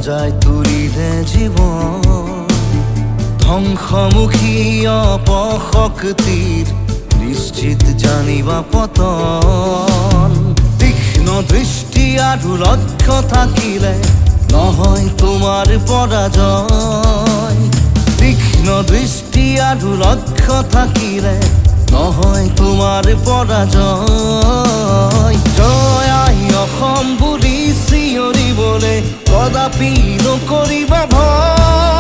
বজাই তুলিলে জীৱন ধ্বংসমুখী অপশক্তিৰ নিশ্চিত জানিবা পতন তীক্ষ্ণ দৃষ্টি আৰু লক্ষ্য থাকিলে নহয় তোমাৰ পৰাজয় তীক্ষ্ণ দৃষ্টি আৰু লক্ষ্য থাকিলে নহয় তোমাৰ পৰাজয় জয় আই অসম বুলি চিঞৰিবলৈ কদাপি নকৰিবা ভয়